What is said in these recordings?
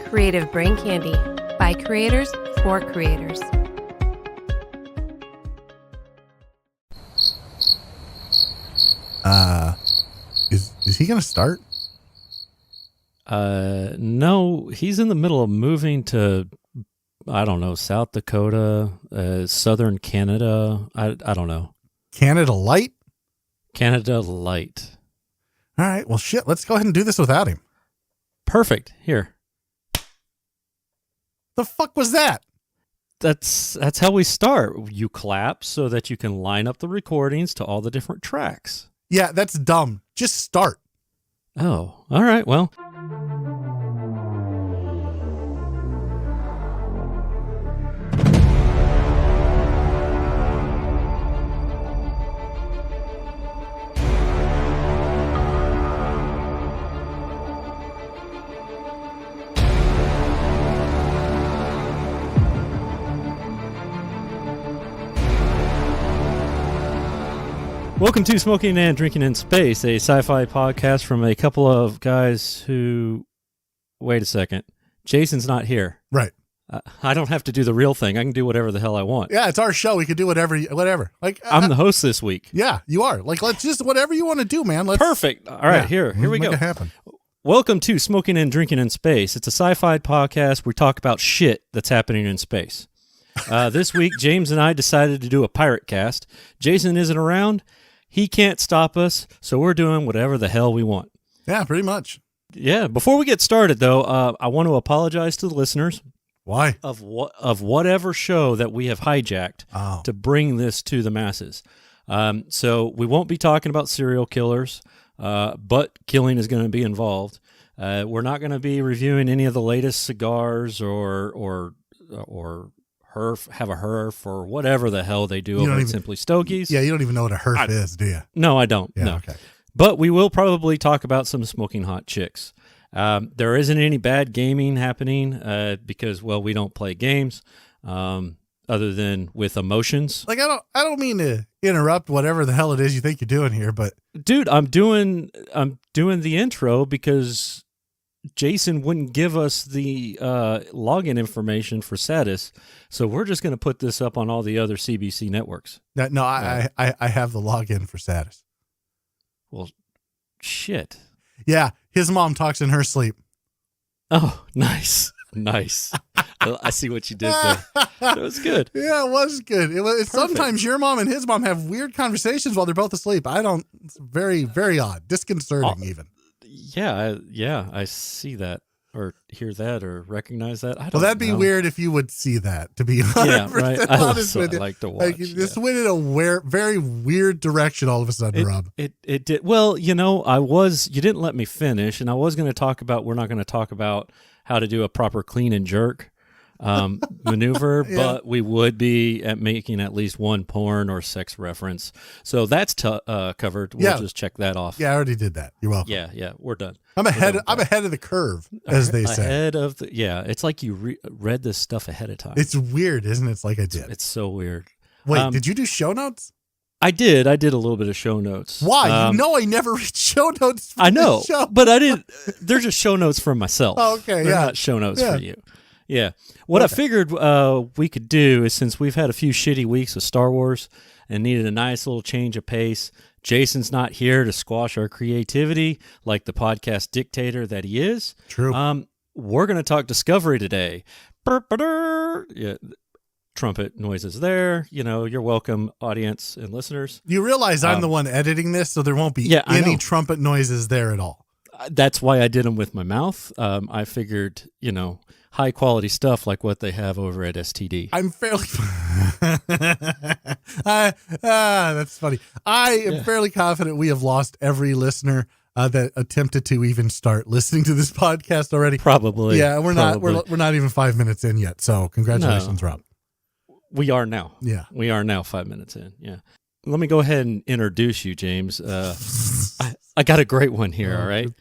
Creative Brain Candy by creators for creators. Is he going to start? No, he's in the middle of moving to, I don't know, South Dakota, southern Canada. I don't know. Canada Light? Canada Light. All right. Well, shit. Let's go ahead and do this without him. Perfect. Here. The fuck was that? That's how we start. You clap so that you can line up the recordings to all the different tracks. Yeah, that's dumb. Just start. Oh, all right. Well. Welcome to Smoking and Drinking in Space, a sci-fi podcast from a couple of guys who... Wait a second. Jason's not here. Right. I don't have to do the real thing. I can do whatever the hell I want. Yeah, it's our show. We could do whatever. Like I'm the host this week. Yeah, you are. Like, let's just whatever you want to do, man. Let's. Perfect. All right, here we go. Make it happen. Welcome to Smoking and Drinking in Space. It's a sci-fi podcast where we talk about shit that's happening in space. This week, James and I decided to do a pirate cast. Jason isn't around. He can't stop us, so we're doing whatever the hell we want. Yeah, pretty much. Yeah. Before we get started, though, I want to apologize to the listeners. Why? Of whatever show that we have hijacked to bring this to the masses. So we won't be talking about serial killers, but killing is going to be involved. We're not going to be reviewing any of the latest cigars or have a herf or whatever the hell they do over at Simply Stogies. Yeah, you don't even know what a herf is, do you? No, I don't. Yeah, no. Okay. But we will probably talk about some smoking hot chicks. There isn't any bad gaming happening because, well, we don't play games other than with emotions. Like, I don't mean to interrupt whatever the hell it is you think you're doing here, but dude, I'm doing the intro because Jason wouldn't give us the login information for SaDiS, so we're just going to put this up on all the other CBC networks. No, I have the login for SaDiS. Well, shit. Yeah, his mom talks in her sleep. Oh, nice. I see what you did there. That was good. Yeah, it was good. Sometimes your mom and his mom have weird conversations while they're both asleep. It's very, very odd, disconcerting even. Yeah, I see that or hear that or recognize that. Well, that'd be weird if you would see that, to be honest. Yeah, right. Honest I with you. like to watch. This went in a very weird direction all of a sudden, Rob. It did. Well, you didn't let me finish, and I was going to talk about, we're not going to talk about how to do a proper clean and jerk maneuver, Yeah. but we would be making at least one porn or sex reference. So that's covered. We'll just check that off. Yeah, I already did that. You're welcome. Yeah, we're done. I'm ahead of the curve, as they say. It's like you read this stuff ahead of time. It's weird, isn't it? It's like I did. It's so weird. Wait, did you do show notes? I did a little bit of show notes. Why? I never read show notes for I know, this show. but I didn't. They're just show notes for myself. Oh, okay, They're yeah. not show notes for you. Yeah. What I figured we could do is, since we've had a few shitty weeks of Star Wars and needed a nice little change of pace, Jason's not here to squash our creativity like the podcast dictator that he is. True. We're going to talk Discovery today. Yeah, trumpet noises there. You're welcome, audience and listeners. You realize I'm the one editing this, so there won't be any trumpet noises there at all. That's why I did them with my mouth. I figured, high quality stuff like what they have over at STD. I'm fairly that's funny. I am fairly confident we have lost every listener that attempted to even start listening to this podcast already. Probably. Yeah, we're not even 5 minutes in yet. So congratulations, Rob. We are now. Yeah. We are now 5 minutes in. Yeah. Let me go ahead and introduce you, James. I got a great one here, all right?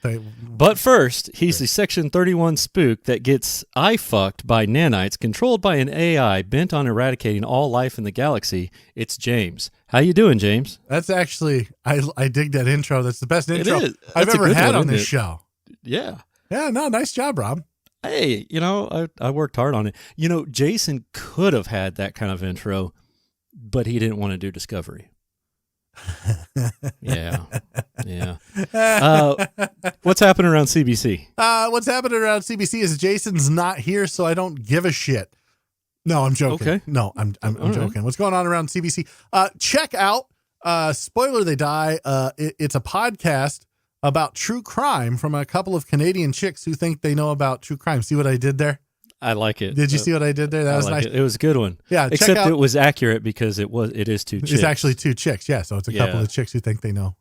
But first, he's the Section 31 spook that gets eye-fucked by nanites controlled by an AI bent on eradicating all life in the galaxy. It's James. How you doing, James? That's actually, I dig that intro. That's the best intro It is. I've ever had on this show. Yeah. Yeah, no, nice job, Rob. Hey, I worked hard on it. Jason could have had that kind of intro, but he didn't want to do Discovery. Yeah. What's happening around CBC? What's happening around CBC is Jason's not here, so I don't give a shit. No, I'm joking. Okay. No, I'm joking. What's going on around CBC? Check out Spoiler They Die. It's a podcast about true crime from a couple of Canadian chicks who think they know about true crime. See what I did there? I like it. Did you see what I did there? That was nice. It was a good one. Yeah, except it was accurate because it is two chicks. It's actually two chicks. Yeah, so it's a couple of chicks who think they know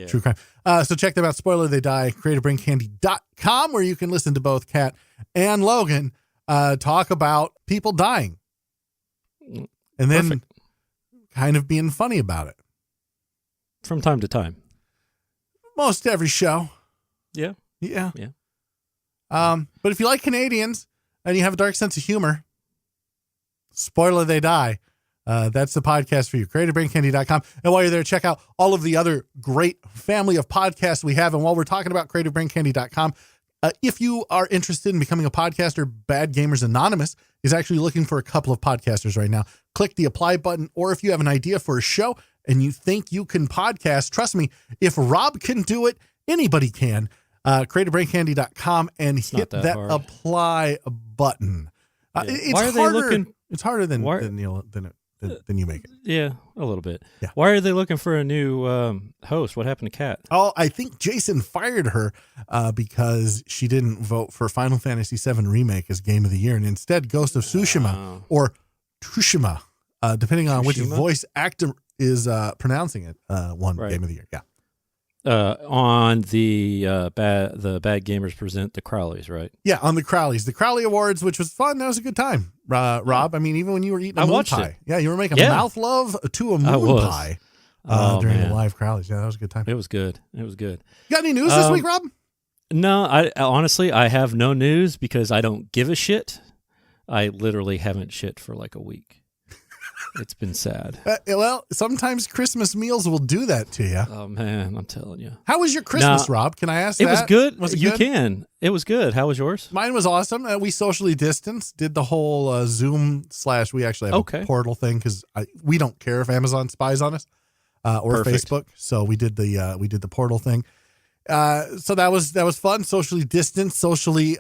true crime. So check them out. Spoiler They Die. CreativeBrainCandy.com, where you can listen to both Kat and Logan talk about people dying, and then kind of being funny about it from time to time. Most every show. Yeah. But if you like Canadians and you have a dark sense of humor, Spoiler They Die. That's the podcast for you. CreativeBrainCandy.com. And while you're there, check out all of the other great family of podcasts we have. And while we're talking about CreativeBrainCandy.com, if you are interested in becoming a podcaster, Bad Gamers Anonymous is actually looking for a couple of podcasters right now. Click the apply button, or if you have an idea for a show and you think you can podcast, trust me, if Rob can do it, anybody can. CreativeBrainCandy.com and hit that apply button. It's Why are harder. They looking? It's harder than you make it. Yeah, a little bit. Yeah. Why are they looking for a new host? What happened to Kat? Oh, I think Jason fired her because she didn't vote for Final Fantasy VII Remake as Game of the Year, and instead Ghost of Tsushima or Tsushima, depending on which voice actor is pronouncing it, won Game of the Year. Yeah. On the Bad Gamers Present the Crowleys, right? Yeah, on the Crowleys. The Crowley Awards, which was fun. That was a good time, Rob. I mean, even when you were eating a moon pie. Yeah, you were making mouth love to a moon pie during the live Crowleys. Yeah, that was a good time. It was good. You got any news this week, Rob? No, I honestly, I have no news because I don't give a shit. I literally haven't shit for like a week. It's been sad. Well, sometimes Christmas meals will do that to you. Oh, man, I'm telling you. How was your Christmas, Rob? Can I ask that? It was good. Was it you good? can. It was good. How was yours? Mine was awesome. We socially distanced, did the whole Zoom / we actually have a portal thing because we don't care if Amazon spies on us or Facebook. So we did the portal thing. So that was fun. Socially distanced, socially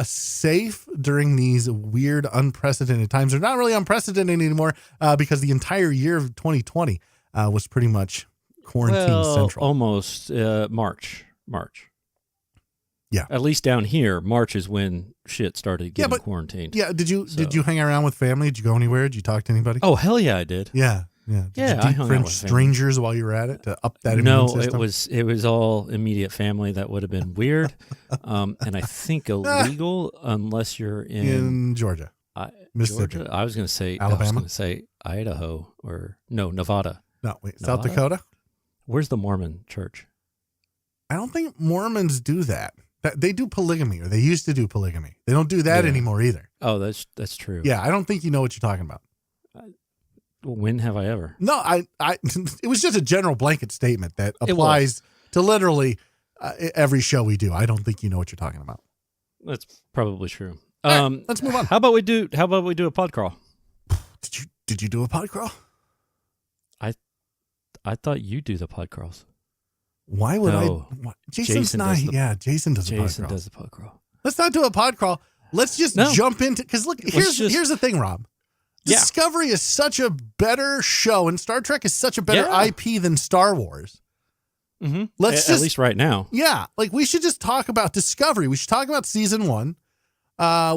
safe during these weird, unprecedented times. They're not really unprecedented anymore because the entire year of 2020 was pretty much quarantine central. Almost March. Yeah. At least down here, March is when shit started getting quarantined. Yeah. Did you hang around with family? Did you go anywhere? Did you talk to anybody? Oh, hell yeah, I did. Yeah. Yeah. Did you I hung out with strangers while you were at it to up that immune system? No, it was all immediate family. That would have been weird, and I think illegal unless you're in Georgia, Mississippi. Georgia. I was going to say Alabama. I was going to say Idaho or Nevada. No, wait, Nevada? South Dakota. Where's the Mormon church? I don't think Mormons do that. They do polygamy, or they used to do polygamy. They don't do that anymore either. Oh, that's true. Yeah, I don't think you know what you're talking about. When have I ever? No, I it was just a general blanket statement that applies to literally every show we do. I don't think you know what you're talking about. That's probably true. Right, let's move on. How about we do a pod crawl? Did you do a pod crawl? I thought you do the pod crawls. Why would I? Jason's not. Jason does the pod crawl. Let's not do a pod crawl. Let's just jump into, because look, here's the thing, Rob. Discovery is such a better show, and Star Trek is such a better IP than Star Wars. Mm-hmm. At least right now. Yeah, like we should just talk about Discovery. We should talk about season 1.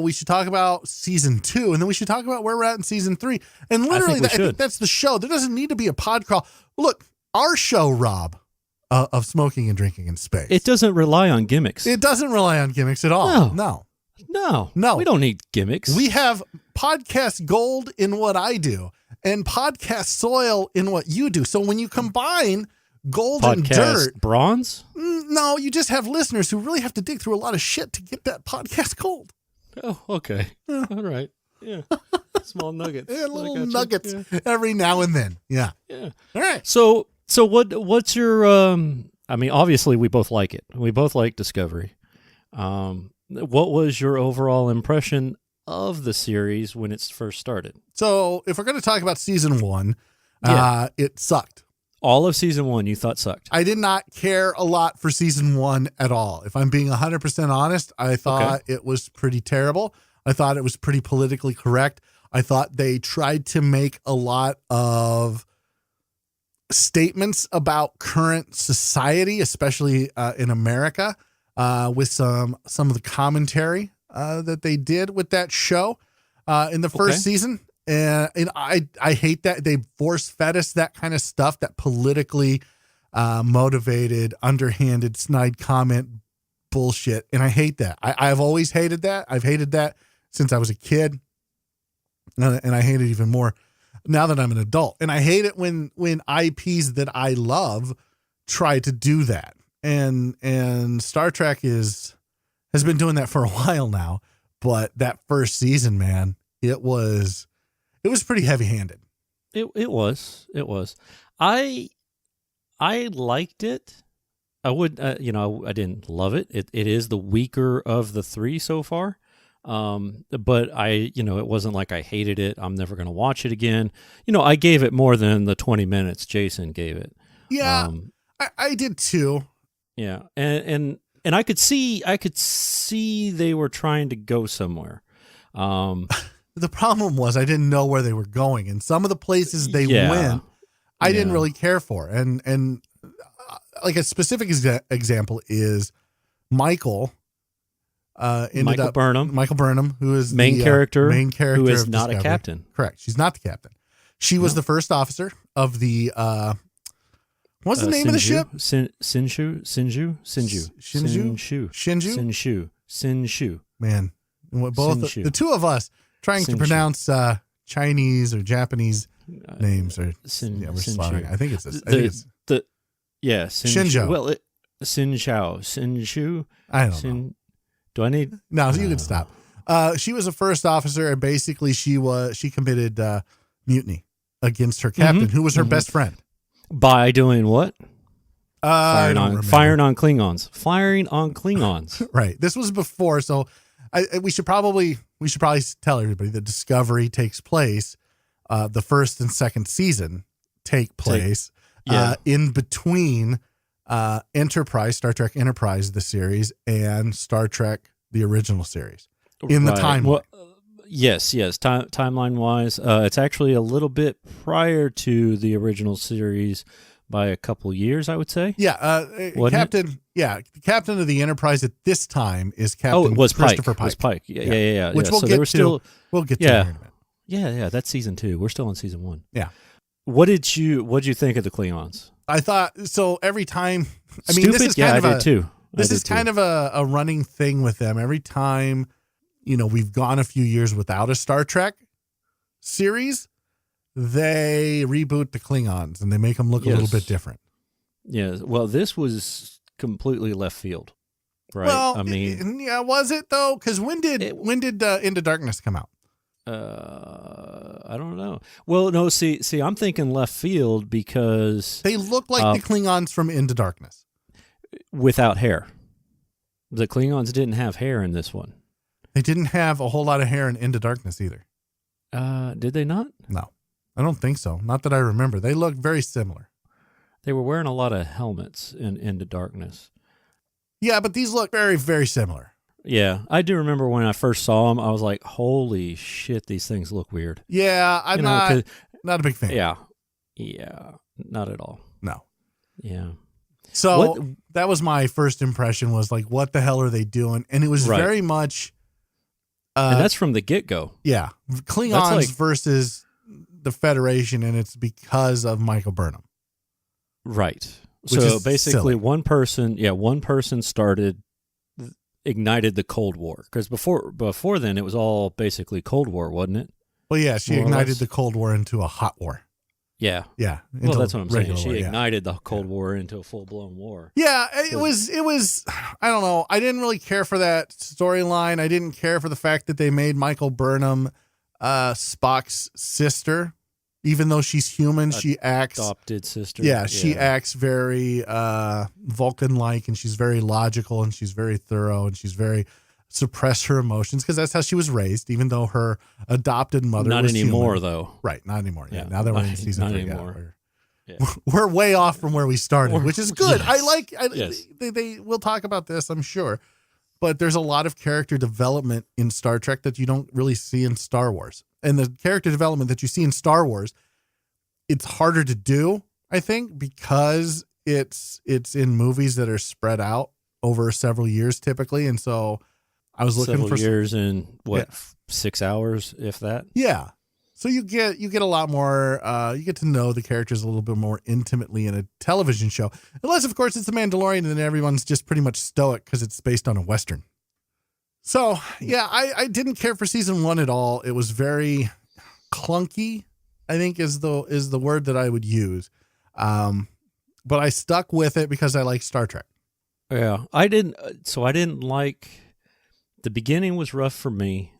We should talk about season 2, and then we should talk about where we're at in season 3. And literally, I think that's the show. There doesn't need to be a pod crawl. Look, our show, Rob, of smoking and drinking in space. It doesn't rely on gimmicks. It doesn't rely on gimmicks at all. No. We don't need gimmicks. We have podcast gold in what I do and podcast soil in what you do. So when you combine gold and dirt, bronze? No, you just have listeners who really have to dig through a lot of shit to get that podcast gold. Oh, okay. All right. Yeah. Small nuggets. Yeah, little nuggets every now and then. Yeah. Yeah. All right. So what's your I mean, obviously we both like it. We both like Discovery. What was your overall impression of the series when it first started? So if we're going to talk about season 1, it sucked. All of season 1 you thought sucked. I did not care a lot for season 1 at all. If I'm being 100% honest, I thought it was pretty terrible. I thought it was pretty politically correct. I thought they tried to make a lot of statements about current society, especially in America, with some of the commentary that they did with that show in the first season. And I hate that they force fed us that kind of stuff, that politically motivated, underhanded, snide comment bullshit. And I hate that. I've always hated that. I've hated that since I was a kid. And I hate it even more now that I'm an adult. And I hate it when IPs that I love try to do that. And Star Trek has been doing that for a while now. But that first season, man, it was pretty heavy-handed. It was. I liked it. I would, I didn't love it. It is the weaker of the 3 so far. But it wasn't like I hated it. I'm never going to watch it again. I gave it more than the 20 minutes Jason gave it. Yeah, I did too. Yeah. And I could see they were trying to go somewhere. The problem was I didn't know where they were going, and some of the places they went, I didn't really care for. And like a specific example is Michael Burnham, who is main character who is of not Discovery. a captain. Correct. She's not the captain. She was the first officer of the what's the name of the ship? Shinshu. Man, both the two of us trying to pronounce Chinese or Japanese names or we're slaughtering. I think it's this. Shinzhou. Well, Shinshu. I don't know. Do I need? No, you can stop. She was a first officer, and basically she committed mutiny against her captain, who was her best friend. By doing what? Firing on Klingons. Right. This was before, so we should probably tell everybody that Discovery takes place. The first and second season take place in between Enterprise, Star Trek Enterprise, the series, and Star Trek, the original series, in the timeline. Well, yes. Timeline wise, it's actually a little bit prior to the original series by a couple years, I would say. Yeah, Captain. Yeah, the captain of the Enterprise at this time is Captain. Oh, it was Christopher Pike. It was Pike. Yeah. Which we'll get to. We'll get to in a minute. Yeah. That's season 2. We're still on season 1. Yeah. What'd you think of the Klingons? I thought so. Every time. I mean, Stupid? this is kind of I did too. This is kind of a running thing with them. Every time, we've gone a few years without a Star Trek series, they reboot the Klingons and they make them look a little bit different. Yeah. Well, this was completely left field, right? Well, I mean, was it though? Because when did Into Darkness come out? I don't know. Well, no. See, I'm thinking left field because they look like the Klingons from Into Darkness without hair. The Klingons didn't have hair in this one. They didn't have a whole lot of hair in Into Darkness either. Did they not? No, I don't think so. Not that I remember. They look very similar. They were wearing a lot of helmets in Into Darkness. Yeah, but these look very, very similar. Yeah, I do remember when I first saw them, I was like, holy shit, these things look weird. Yeah, I'm not a big fan. Yeah, not at all. No. Yeah. So that was my first impression, was like, what the hell are they doing? And it was very much... and that's from the get-go. Yeah. Klingons versus the Federation, and it's because of Michael Burnham. Right. Which so is basically silly. one person ignited the Cold War, because before then it was all basically Cold War, wasn't it? Well, yeah, she ignited the Cold War into a hot war. Yeah. Yeah. Well, that's what I'm saying. She war, ignited the Cold War into a full-blown war. Yeah, it was, I don't know. I didn't really care for that storyline. I didn't care for the fact that they made Michael Burnham Spock's sister. Even though she's human, she acts... Adopted sister. Yeah, she acts very Vulcan-like, and she's very logical, and she's very thorough, and she's very suppress her emotions because that's how she was raised, even though her adopted mother Not was anymore, human. though. Right, not anymore. Yeah, Yeah, now that we're in season not 3. anymore. Yeah, Yeah. we're way off from where we started, which is good. Yes. Yes. They will talk about this, I'm sure. But there's a lot of character development in Star Trek that you don't really see in Star Wars. And the character development that you see in Star Wars, it's harder to do, I think, because it's in movies that are spread out over several years typically. And so I was looking Several for years in 6 hours, if that. Yeah. So you get a lot more, you get to know the characters a little bit more intimately in a television show. Unless, of course, it's The Mandalorian and then everyone's just pretty much stoic because it's based on a Western. So, yeah, I didn't care for season 1 at all. It was very clunky, I think is the word that I would use. But I stuck with it because I like Star Trek. Yeah, I didn't like, the beginning was rough for me.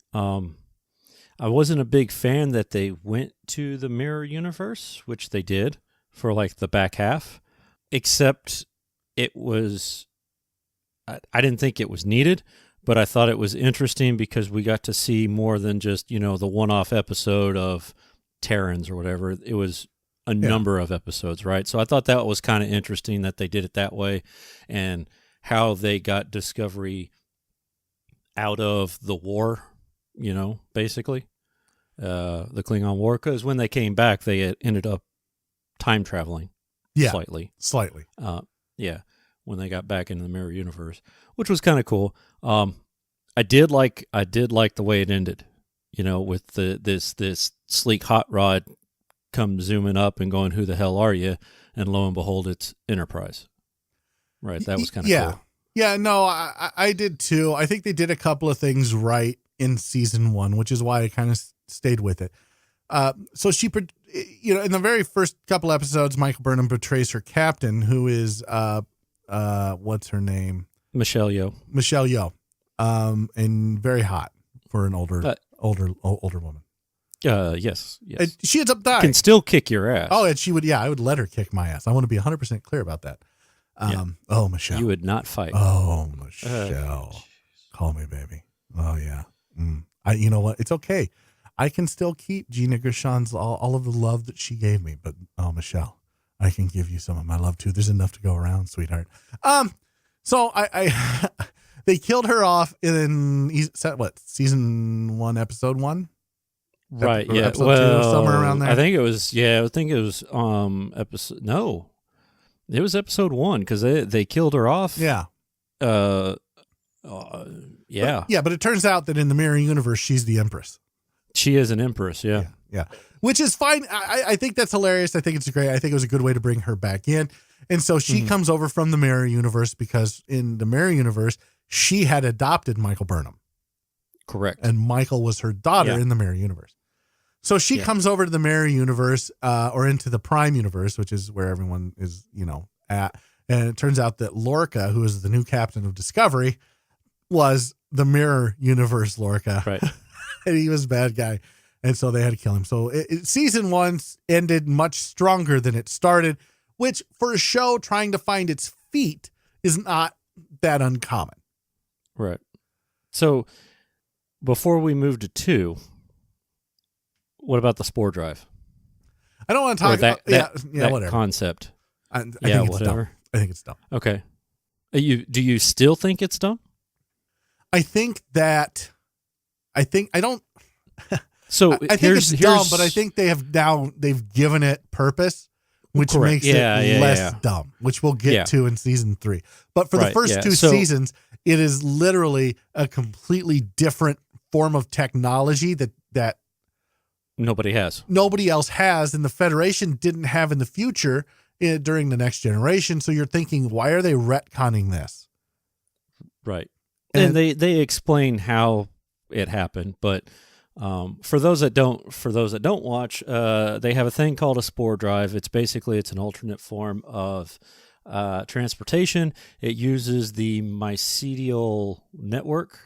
I wasn't a big fan that they went to the mirror universe, which they did for like the back half, except it was, I didn't think it was needed, but I thought it was interesting because we got to see more than just, the one-off episode of Terrans or whatever. It was a number of episodes, right? So I thought that was kind of interesting that they did it that way and how they got Discovery out of the war, basically, the Klingon War, because when they came back, they had ended up time traveling slightly. Yeah, when they got back into the mirror universe, which was kind of cool. I did like the way it ended, with this sleek hot rod come zooming up and going, "Who the hell are you?" And lo and behold, it's Enterprise. Right, that was kind of cool. Yeah, no, I did too. I think they did a couple of things right in season 1, which is why I kind of stayed with it. So she, in the very first couple episodes, Michael Burnham portrays her captain, who is, what's her name? Michelle Yeoh. Michelle Yeoh. And very hot for an older woman. Yes. And she ends up dying. Can still kick your ass. Oh, and she would, I would let her kick my ass. I want to be 100% clear about that. Oh, Michelle. You would not fight. Oh, Michelle. Call me baby. Oh, yeah. You know what? It's okay. I can still keep Gina Gershon's all of the love that she gave me. But, Michelle, I can give you some of my love, too. There's enough to go around, sweetheart. So I they killed her off in, season 1, episode 1? Right, yeah. Episode 2, somewhere around there? I think it was episode, no. It was episode 1 because they killed her off. Yeah. Yeah. But it turns out that in the mirror universe, she's the Empress. She is an Empress, yeah. Which is fine. I think that's hilarious. I think it's great. I think it was a good way to bring her back in. And so she comes over from the mirror universe because in the mirror universe, she had adopted Michael Burnham. Correct. And Michael was her daughter in the mirror universe. So she comes over to the mirror universe or into the prime universe, which is where everyone is, at. And it turns out that Lorca, who is the new captain of Discovery, was the mirror universe Lorca. Right. And he was a bad guy. And so they had to kill him. So season 1 ended much stronger than it started, which for a show trying to find its feet is not that uncommon. Right. So before we move to 2, what about the spore drive? I don't want to talk about that whatever concept. I think it's dumb. I think it's dumb. Okay. Do you still think it's dumb? I think So I think it's dumb, but I think they've given it purpose, which correct. makes it less dumb, which we'll get to in season 3. But for the first 2 seasons, it is literally a completely different form of technology that nobody else has, and the Federation didn't have in the future during the Next Generation. So you're thinking, why are they retconning this? Right. And they explain how it happened, but for those that don't watch, they have a thing called a spore drive. It's an alternate form of transportation. It uses the mycelial network,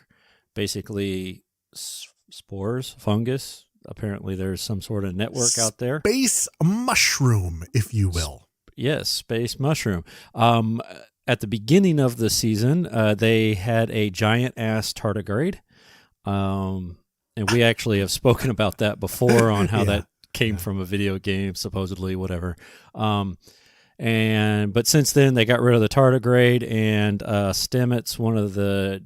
basically spores, fungus. Apparently, there's some sort of network out there. Space mushroom, if you will. Yes, space mushroom. at the beginning of the season, they had a giant-ass tardigrade. And we actually have spoken about that before on how that came from a video game, supposedly, whatever. But since then, they got rid of the tardigrade, and Stamets, one of the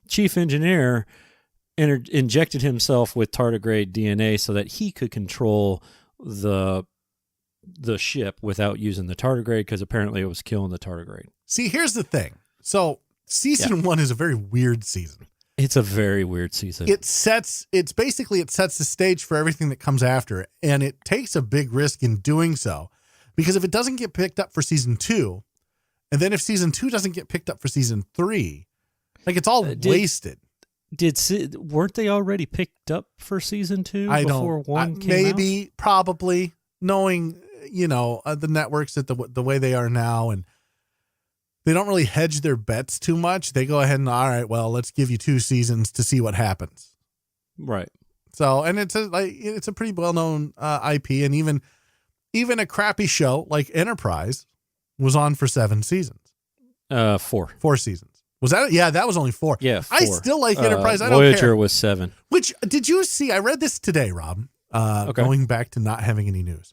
chief engineer, injected himself with tardigrade DNA so that he could control the ship without using the tardigrade, because apparently it was killing the tardigrade. See, here's the thing. So season 1 is a very weird season. It's a very weird season. It sets the stage for everything that comes after, and it takes a big risk in doing so, because if it doesn't get picked up for season 2, and then if season 2 doesn't get picked up for season 3, like it's all wasted. Weren't they already picked up for season 2 before one came out? Maybe, probably, knowing the networks that the way they are now, and they don't really hedge their bets too much. They go ahead and, all right, well, let's give you 2 seasons to see what happens. Right. So, and it's a pretty well-known IP, and even a crappy show like Enterprise was on for 7 seasons. 4 seasons. Was that? Yeah, that was only 4. Yeah, 4. I still like Enterprise. I don't Voyager care. was 7. Which, did you see? I read this today, Rob, going back to not having any news,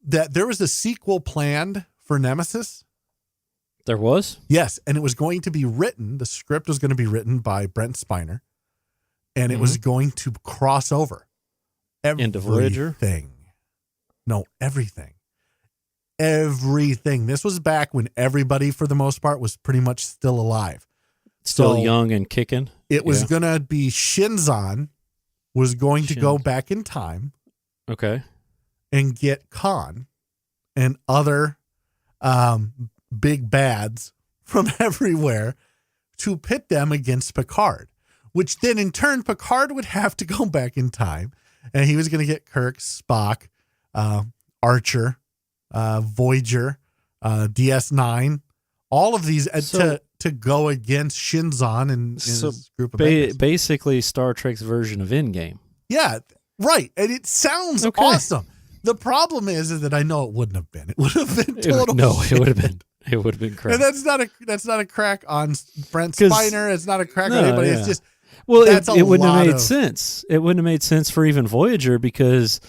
that there was a sequel planned for Nemesis. There was? Yes, and it was going to be written, the script was going to be written by Brent Spiner, and it was going to cross over into Voyager? No, everything. Everything. This was back when everybody, for the most part, was pretty much still alive. Still young and kicking. It was going to be Shinzon was going to go back in time. Okay. And get Khan and other big bads from everywhere to pit them against Picard, which then in turn Picard would have to go back in time, and he was going to get Kirk, Spock, Archer, Voyager, DS9, all of these to go against Shinzon and his group of basically Star Trek's version of Endgame. Yeah, right. And it sounds awesome. The problem is that I know it wouldn't have been. It would have been total shit. It would have been crap. And that's not a crack on Brent Spiner. It's not a crack on anybody. It's just it wouldn't have made sense. It wouldn't have made sense for even Voyager, because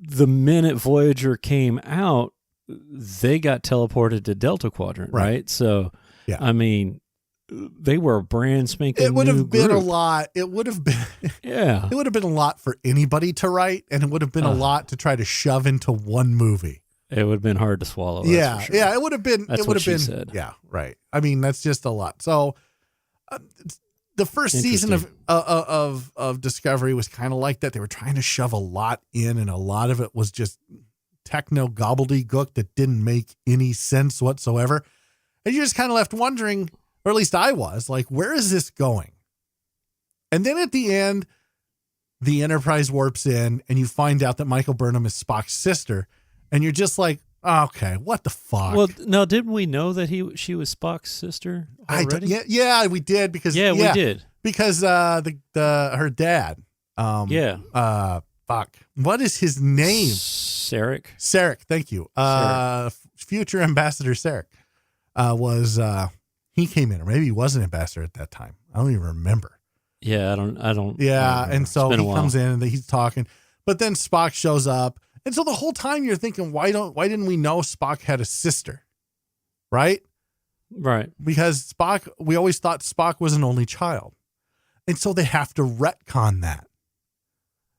the minute Voyager came out, they got teleported to Delta Quadrant, right? So, I mean, they were a brand spanking. It would have been a lot. It would have been, it would have been a lot for anybody to write, and it would have been a lot to try to shove into one movie. It would have been hard to swallow. Yeah, for sure. yeah, it would have been. That's it would what have been. Said. Yeah, right. I mean, that's just a lot. So, the first season of Discovery was kind of like that. They were trying to shove a lot in, and a lot of it was just techno gobbledygook that didn't make any sense whatsoever. And you just kind of left wondering, or at least I was, like, where is this going? And then at the end, the Enterprise warps in, and you find out that Michael Burnham is Spock's sister, and you're just like, okay, what the fuck? Well, no, didn't we know that she was Spock's sister already? Yeah, we did, because we did, because her dad. Fuck, what is his name? Sarek. Thank you. Future Ambassador Sarek he came in, or maybe he was an ambassador at that time. I don't even remember. Yeah, I don't. Yeah, and so he comes in and he's talking, but then Spock shows up, and so the whole time you're thinking, why didn't we know Spock had a sister, right? Right. Because we always thought Spock was an only child, and so they have to retcon that.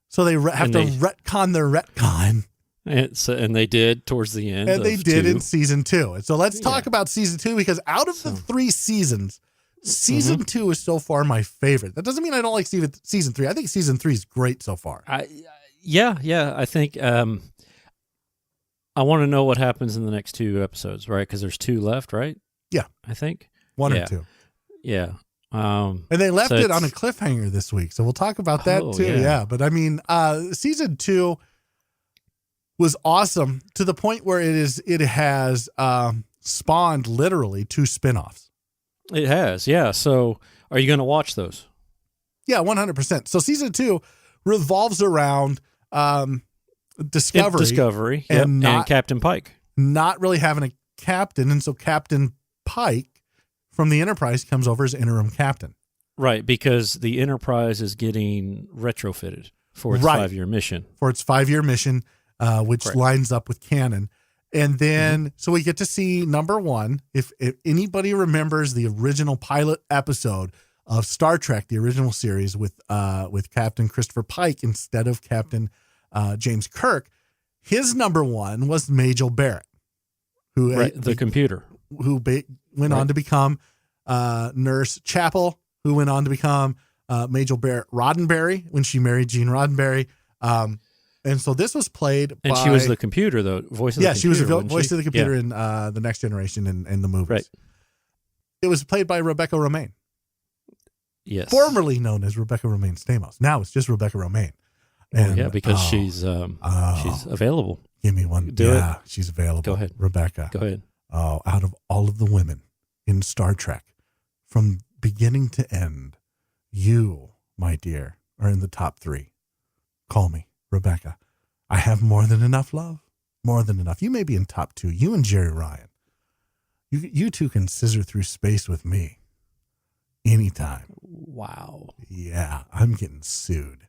So they have to retcon their retcon. And they did towards the end. And they did in season 2. And so let's talk about season 2, because out of the 3 seasons, season 2 is so far my favorite. That doesn't mean I don't like season 3. I think season 3 is great so far. I think I want to know what happens in the next 2 episodes, right? Because there's 2 left, right? Yeah. I think. 1 or 2. Yeah. And they left it on a cliffhanger this week, so we'll talk about that too. Yeah. But I mean, season 2 was awesome to the point where it has spawned literally 2 spinoffs. It has, yeah. So are you going to watch those? Yeah, 100%. So season 2 revolves around Discovery and Captain Pike not really having captain, and so Captain Pike from the Enterprise comes over as interim captain. Right, because the Enterprise is getting retrofitted for its Right. 5-year mission. For its 5-year mission, which Correct. lines up with canon. And then, so we get to see number one. If anybody remembers the original pilot episode of Star Trek, the original series with Captain Christopher Pike instead of Captain James Kirk, his number one was Majel Barrett, who The computer. who went on to become Nurse Chapel, who went on to become Majel Barrett Roddenberry when she married Gene Roddenberry. And so this was played by... And she was the computer, though. Voice of the computer. Yeah, she was the wasn't voice she? of the computer Yeah. in The Next Generation and the movies. Right. It was played by Rebecca Romaine, Yes. formerly known as Rebecca Romaine Stamos. Now it's just Rebecca Romaine. And, yeah, because she's available. Give me one. Do she's available. Go ahead. Rebecca. Go ahead. Oh, out of all of the women in Star Trek, from beginning to end, you, my dear, are in the top 3. Call me, Rebecca. I have more than enough love. More than enough. You may be in top 2. You and Jerry Ryan. You two can scissor through space with me. Anytime. Wow. Yeah, I'm getting sued.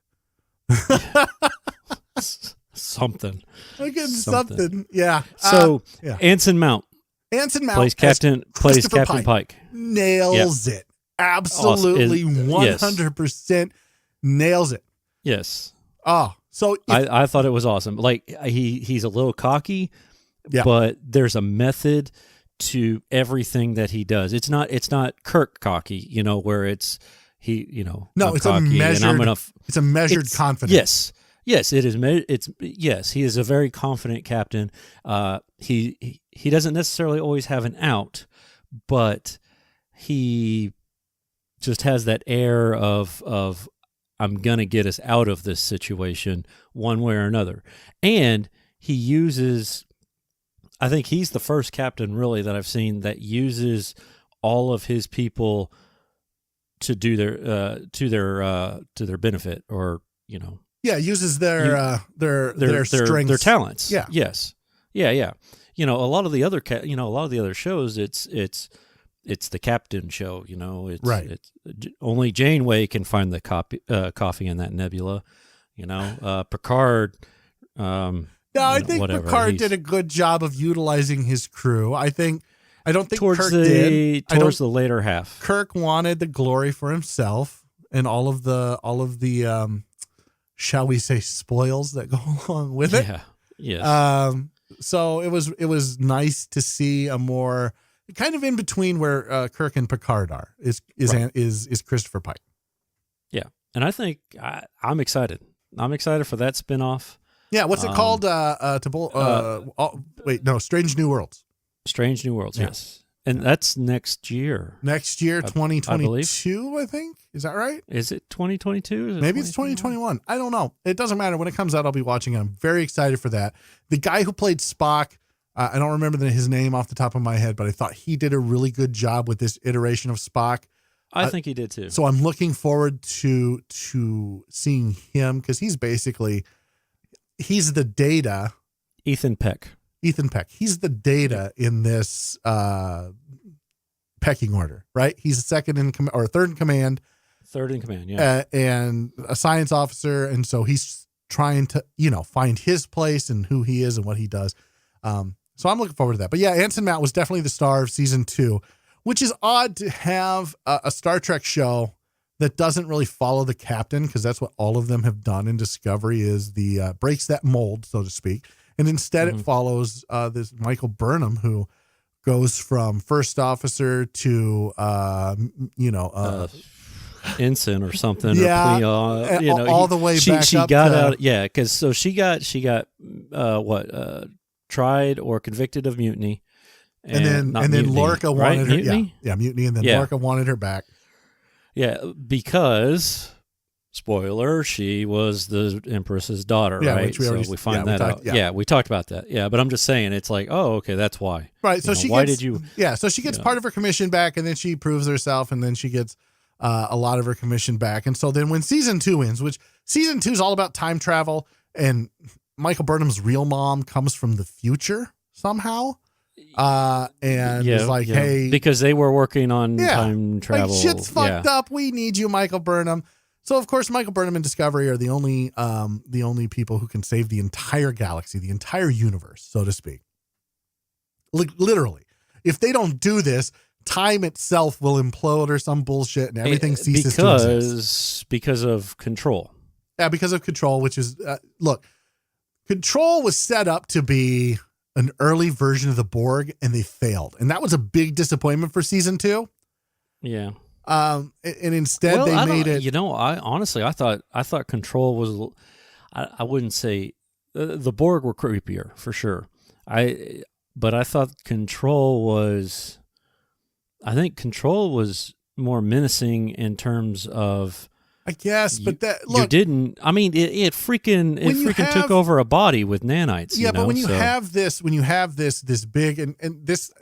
Something. I'm getting something. Yeah. So, yeah. Anson Mount Anson Mount plays Captain Pike. Nails it. Absolutely Awesome. 100% nails it. Yes. Oh, so I thought it was awesome. Like he's a little cocky, Yeah. but there's a method to everything that he does. It's not Kirk cocky, where it's no, I'm it's cocky a measured. and I'm gonna It's a measured confidence. Yes, it is. Yes, he is a very confident captain. He doesn't necessarily always have an out, but he just has that air of I'm gonna get us out of this situation one way or another. And he uses, I think he's the first captain really that I've seen that uses all of his people to do to their benefit, or Yeah, uses their strengths, their talents. Yeah. Yes. Yeah. A lot of the other shows, it's the captain show. It's Right. It's only Janeway can find the coffee in that nebula. Picard. No, I think whatever. Picard did a good job of utilizing his crew. I don't think towards Kirk the did. towards the later half. Kirk wanted the glory for himself and all of the shall we say spoils that go along with it. Yeah. Yes. So it was nice to see a more kind of in between where Kirk and Picard are is Christopher Pike. Yeah, and I think I'm excited. I'm excited for that spinoff. Yeah, what's it called? Strange New Worlds. Strange New Worlds. Yeah. Yes, and that's next year. Next year, I 2022, I think. Is that right? Is it 2022? Maybe it's 2021. I don't know. It doesn't matter. When it comes out, I'll be watching it. I'm very excited for that. The guy who played Spock, I don't remember his name off the top of my head, but I thought he did a really good job with this iteration of Spock. I think he did too. So I'm looking forward to seeing him because he's the data. Ethan Peck. He's the data in this pecking order, right? He's second in command or third in command. Third in command, yeah. And a science officer. And so he's trying to, find his place and who he is and what he does. So I'm looking forward to that. But yeah, Anson Mount was definitely the star of season 2, which is odd to have a Star Trek show that doesn't really follow the captain, because that's what all of them have done in Discovery is the breaks that mold, so to speak. And instead it follows this Michael Burnham, who goes from first officer to, ensign or something. Yeah, or all the way back she up got to- out. Yeah, because so she got tried or convicted of mutiny. And then mutiny, Lorca right? wanted her. Mutiny? Yeah, mutiny. And then Yeah. Lorca wanted her back. Yeah, because spoiler, she was the Empress's daughter, Yeah, right? which we so already- we find yeah, we that talked- out. yeah. We talked about that. Yeah, but I'm just saying, it's like, oh, okay, that's why. Right. So why gets, did you? Yeah. So she gets part of her commission back, and then she proves herself, and then she gets a lot of her commission back. And so then when season 2 ends, which season 2 is all about time travel, and Michael Burnham's real mom comes from the future somehow. and was like, hey, because they were working on time travel. Like, shit's fucked up. We need you, Michael Burnham. So of course, Michael Burnham and Discovery are the only people who can save the entire galaxy, the entire universe, so to speak. Like, literally, if they don't do this, time itself will implode or some bullshit, and everything ceases to exist. Because of Control. Yeah, because of Control, which is look, Control was set up to be an early version of the Borg, and they failed, and that was a big disappointment for season 2. Yeah. And instead they made it. You know, I thought Control was. I wouldn't say the Borg were creepier for sure. But I thought Control was. I think Control was more menacing in terms of. I guess, but that look, you didn't. I mean, it freaking took over a body with nanites. Yeah, but when you have this big and this.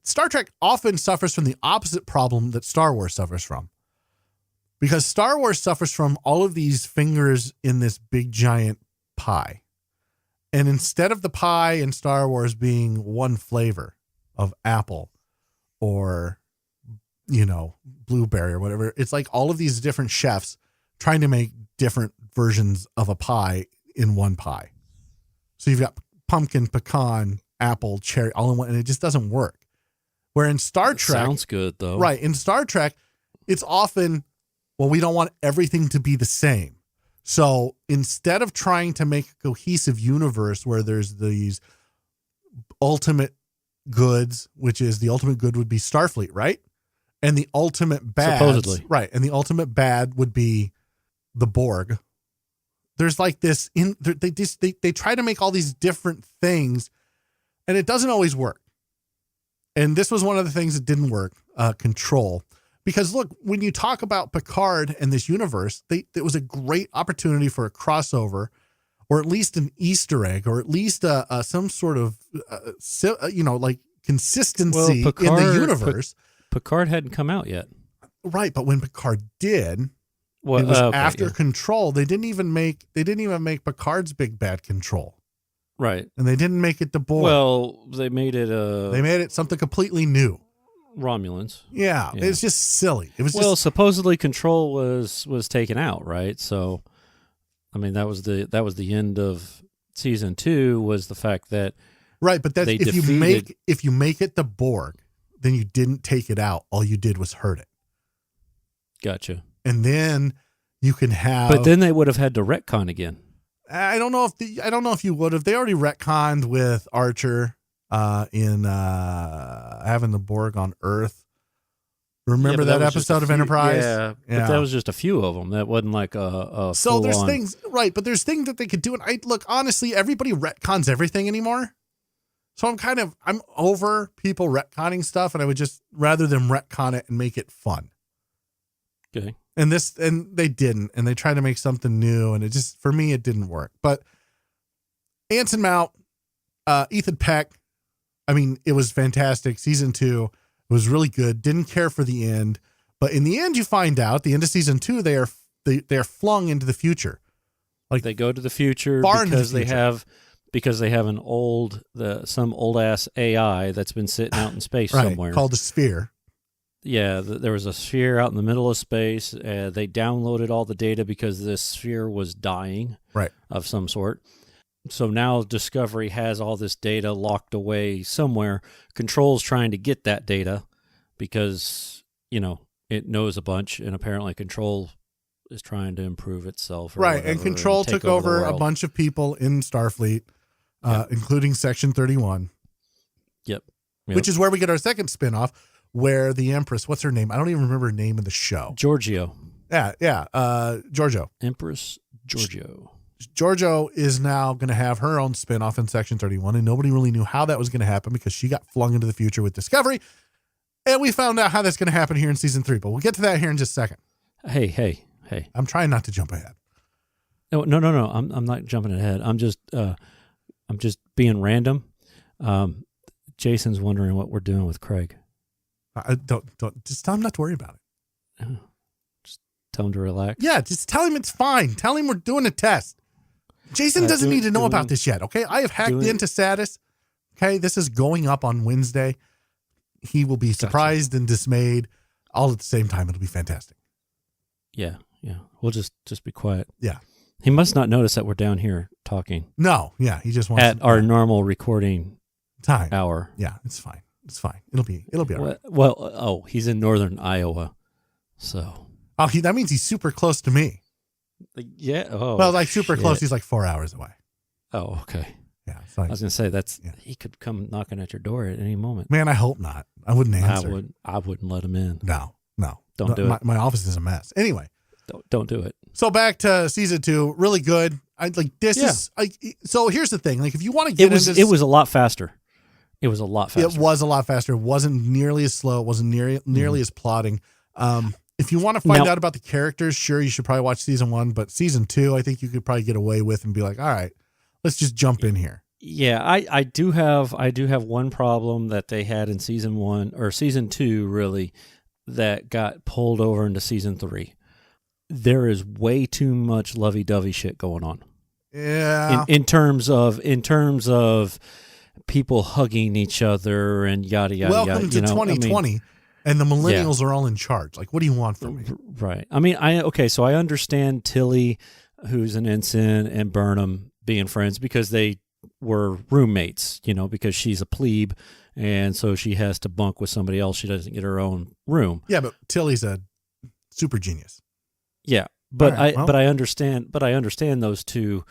Star Trek often suffers from the opposite problem that Star Wars suffers from. Because Star Wars suffers from all of these fingers in this big giant pie. And instead of the pie in Star Wars being one flavor of apple or, blueberry or whatever, it's like all of these different chefs trying to make different versions of a pie in one pie. So you've got pumpkin, pecan, apple, cherry, all in one, and it just doesn't work. Where in Star Trek... Sounds good, though. Right. In Star Trek, it's often, well, we don't want everything to be the same. So instead of trying to make a cohesive universe where there's these ultimate goods, which is the ultimate good would be Starfleet, right? And the ultimate bad... Supposedly. Right. And the ultimate bad would be the Borg. There's like this... They try to make all these different things, and it doesn't always work. And this was one of the things that didn't work, Control. Because look, when you talk about Picard and this universe, it was a great opportunity for a crossover, or at least an Easter egg, or at least some sort of, like consistency in the universe. Picard hadn't come out yet. Right. But when Picard did, it was after Control. They didn't even make Picard's big bad Control. Right. And they didn't make it the Borg. Well, they made it something completely new. Romulans. Yeah. It's just silly. It was supposedly Control was taken out, right? So I mean that was the end of season 2, was the fact that right, but that's if you make it the Borg, then you didn't take it out. All you did was hurt it. Gotcha. And then you can have But then they would have had to retcon again. I don't know if you would have. They already retconned with Archer in having the Borg on Earth. Remember that episode of Enterprise? Yeah, but that was just a few of them. That wasn't like a so there's things, right, but there's things that they could do. And look, honestly, everybody retcons everything anymore. So I'm over people retconning stuff, and I would just rather them retcon it and make it fun. Okay. And they didn't, and they tried to make something new, and it just, for me, it didn't work. But Anson Mount, Ethan Peck, I mean, it was fantastic. Season 2 was really good. Didn't care for the end, but in the end, you find out at the end of season 2, they are flung into the future. Like they go to the future because they have some old ass AI that's been sitting out in space somewhere called a sphere. Yeah, there was a sphere out in the middle of space. They downloaded all the data because this sphere was dying, right, of some sort. So now Discovery has all this data locked away somewhere. Control's trying to get that data because, it knows a bunch, and apparently Control is trying to improve itself. Right, and Control took over a bunch of people in Starfleet, including Section 31. Yep. Which is where we get our second spinoff, where the Empress, what's her name? I don't even remember her name in the show. Giorgio. Yeah. Giorgio. Empress Giorgio. Giorgio is now going to have her own spinoff in Section 31, and nobody really knew how that was going to happen because she got flung into the future with Discovery, and we found out how that's going to happen here in season 3, but we'll get to that here in just a second. Hey. I'm trying not to jump ahead. No. I'm not jumping ahead. I'm just being random. Jason's wondering what we're doing with Craig. Don't just tell him not to worry about it. Just tell him to relax. Yeah, just tell him it's fine. Tell him we're doing a test. Jason doesn't need to know about this yet, okay? I have hacked into SaDiS. Okay, this is going up on Wednesday. He will be surprised and dismayed all at the same time. It'll be fantastic. Yeah. We'll just be quiet. Yeah. He must not notice that we're down here talking. No, yeah, he just wants at our normal recording time hour. Yeah, it's fine. It's fine. It'll be all right. Well, he's in northern Iowa, so. Oh, that means he's super close to me. Yeah. Oh. Well, like super close. He's like 4 hours away. Oh, okay. Yeah. Like, I was gonna say he could come knocking at your door at any moment. Man, I hope not. I wouldn't answer. I wouldn't let him in. No. Don't do it. My office is a mess. Anyway. Don't do it. So back to season 2, really good. So here's the thing. Like, if you want to get into it was a lot faster. It was a lot faster. It was a lot faster. It wasn't nearly as slow. It wasn't nearly as plotting. If you want to find out about the characters, sure, you should probably watch season 1. But season 2, I think you could probably get away with and be like, all right, let's just jump in here. Yeah, I do have one problem that they had in season 1 or season 2 really that got pulled over into season 3. There is way too much lovey-dovey shit going on. Yeah. In terms of people hugging each other and yada yada yada. Welcome to 2020, and the millennials are all in charge. Like, what do you want from me? Right. I mean, so I understand Tilly, who's an ensign, and Burnham being friends because they were roommates. Because she's a plebe, and so she has to bunk with somebody else. She doesn't get her own room. Yeah, but Tilly's a super genius. Yeah, but I understand those two,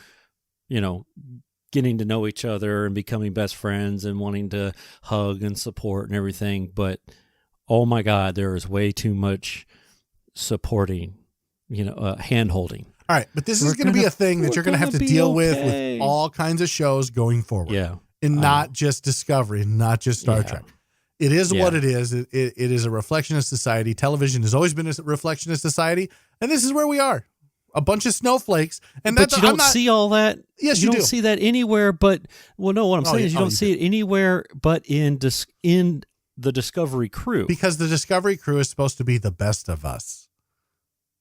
getting to know each other and becoming best friends and wanting to hug and support and everything. But oh my God, there is way too much supporting, hand holding. All right, but this is going to be a thing that you're going to have to deal with all kinds of shows going forward. Yeah, and not just Discovery, not just Star Trek. It is what it is. It is a reflection of society. Television has always been a reflection of society, and this is where we are. A bunch of snowflakes. And but you don't see all that. Yes, you do. don't see that anywhere but, what I'm saying is you don't see it anywhere but in the Discovery crew. Because the Discovery crew is supposed to be the best of us.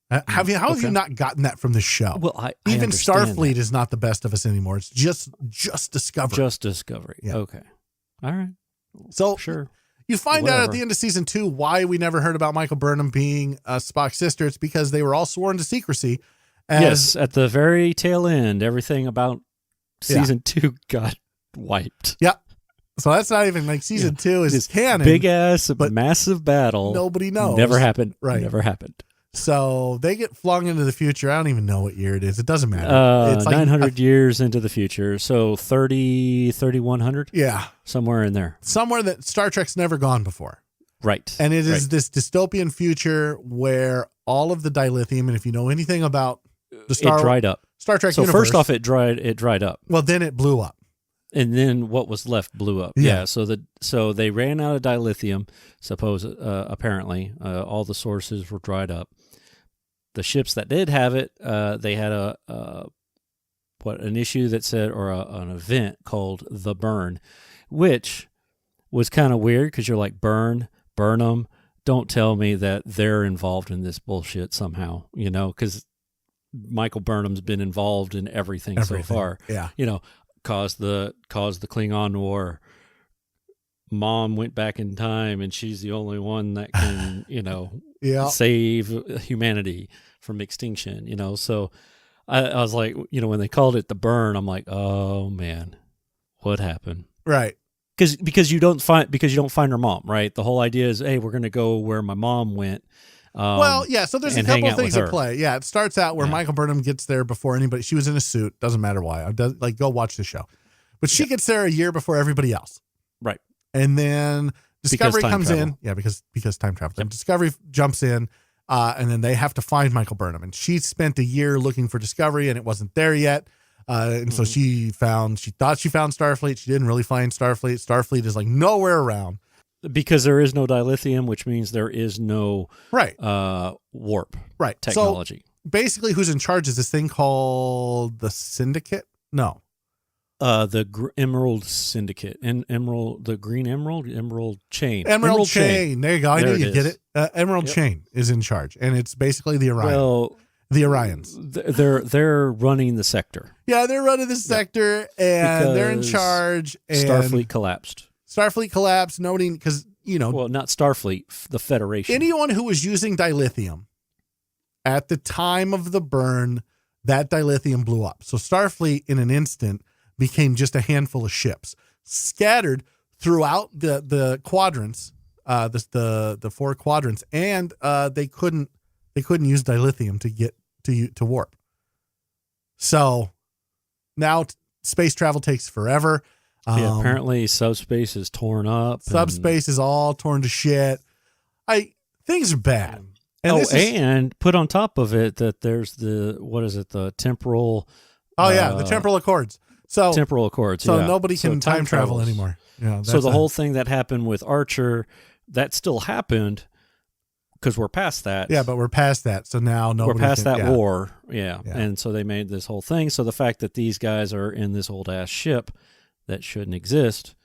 How have you not gotten that from the show? Well, even Starfleet is not the best of us anymore. It's just Discovery. Just Discovery. Yeah. Okay. All right. So sure. You find out at the end of season 2 why we never heard about Michael Burnham being Spock's sister. It's because they were all sworn to secrecy. Yes, at the very tail end, everything about season 2 got wiped. Yeah. So that's not even like season 2 is canon. Big ass, but massive battle. Nobody knows. Never happened. Right. Never happened. So they get flung into the future. I don't even know what year it is. It doesn't matter. It's like 900 years into the future. So 3100? Yeah. Somewhere in there. Somewhere that Star Trek's never gone before. Right. And it is this dystopian future where all of the dilithium, and if you know anything about the it dried up. Star Trek so universe. First off, it dried up. Well, then it blew up. And then what was left blew up. Yeah. So they ran out of dilithium. Apparently, all the sources were dried up. The ships that did have it, they had an issue that said, or an event called the burn, which was kind of weird because you're like, Burnham. Don't tell me that they're involved in this bullshit somehow, because Michael Burnham's been involved in everything so far. Yeah. Caused the Klingon War. Mom went back in time, and she's the only one that can, save humanity from extinction. So I was like, when they called it the burn, I'm like, oh man, what happened? Right. Because you don't find her mom, right? The whole idea is, hey, we're going to go where my mom went. So there's a couple of things at play. Yeah, it starts out where Michael Burnham gets there before anybody. She was in a suit. Doesn't matter why. Go watch the show. But she gets there a year before everybody else. Right. And then Discovery comes in. Yeah, because time travel. Yep. Discovery jumps in, and then they have to find Michael Burnham. And she spent a year looking for Discovery, and it wasn't there yet. And so she thought she found Starfleet. She didn't really find Starfleet. Starfleet is like nowhere around. Because there is no dilithium, which means there is no warp technology. So basically, who's in charge is this thing called the Syndicate? No. The Emerald Syndicate. The Green Emerald Chain. Emerald Chain. There you go. I knew you'd get it. Emerald Chain is in charge, and it's basically the Orion. Well, The Orions. They're running the sector. Yeah, they're running the sector, and Because they're in charge. And Starfleet collapsed. Starfleet collapsed. Nobody, because Well, not Starfleet, the Federation. anyone who was using dilithium at the time of the burn, that dilithium blew up. So Starfleet, in an instant, became just a handful of ships scattered throughout the quadrants, the 4 quadrants, and they couldn't use dilithium to get to warp. So now space travel takes forever. Apparently subspace is torn up. Subspace is all torn to shit. Things are bad. And and put on top of it that there's the temporal. The temporal accords. So temporal accords. So yeah. nobody can time travel travels. anymore. Yeah. So the whole thing that happened with Archer, that still happened because we're past that. Yeah, but we're past that. So now nobody. We're past can, that war. Yeah. Yeah. And so they made this whole thing. So the fact that these guys are in this old ass ship that shouldn't exist.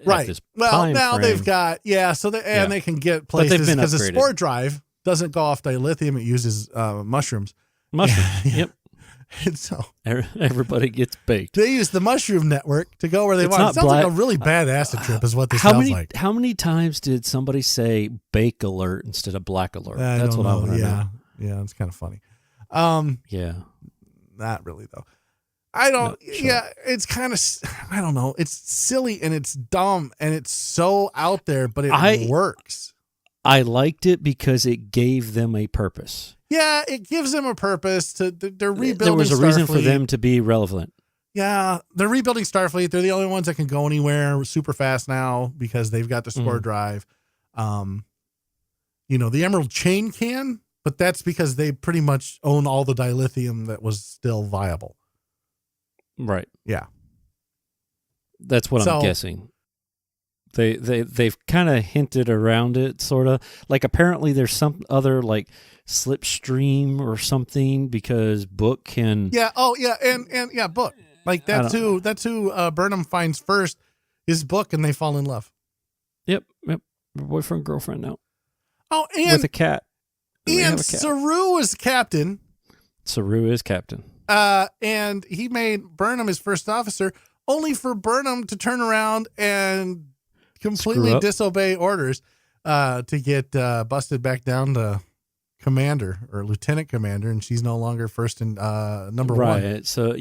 Right. Well, now frame, they've got so they can get places because the spore drive doesn't go off dilithium; it uses mushrooms. Mushrooms. Yep. And so everybody gets baked. They use the mushroom network to go where they want. It sounds like a really bad acid trip, is what this sounds like. How many times did somebody say "bake alert" instead of "black alert"? That's what I want to know. Yeah, it's kind of funny. Yeah, not really though. I don't. It's kind of. I don't know. It's silly and it's dumb and it's so out there, but it works. I liked it because it gave them a purpose. Yeah, it gives them a purpose. They're rebuilding. There was a reason for them to be relevant. Yeah, they're rebuilding Starfleet. They're the only ones that can go anywhere super fast now because they've got the spore drive. The Emerald Chain can, but that's because they pretty much own all the dilithium that was still viable. Right. Yeah. That's what I'm guessing. They've kind of hinted around it, sort of. Like apparently there's some other like slipstream or something because Book can. Yeah. Oh yeah. And Book. Like that's who Burnham finds first is Book, and they fall in love. Yep. Boyfriend, girlfriend now. Oh, and with a cat. And Saru was captain. Saru is captain. And he made Burnham his first officer, only for Burnham to turn around and completely disobey orders, to get busted back down to commander or lieutenant commander, and she's no longer first in number one. Right. So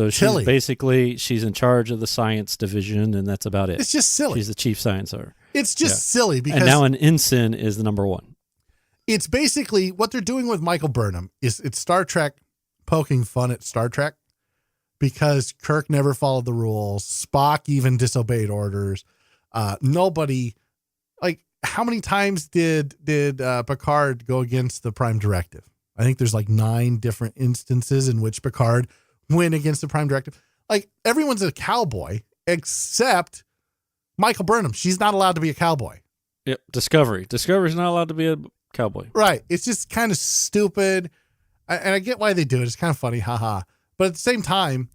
she's in charge of the science division, and that's about it. It's just silly. She's the chief science officer. It's just silly because and now an ensign is the number one. It's basically what they're doing with Michael Burnham is it's Star Trek poking fun at Star Trek because Kirk never followed the rules. Spock even disobeyed orders. Nobody, like, how many times did Picard go against the Prime Directive? I think there's like 9 different instances in which Picard went against the Prime Directive. Like, everyone's a cowboy except Michael Burnham. She's not allowed to be a cowboy. Yep. Discovery's not allowed to be a cowboy. Right. It's just kind of stupid. And I get why they do it. It's kind of funny. Haha. But at the same time,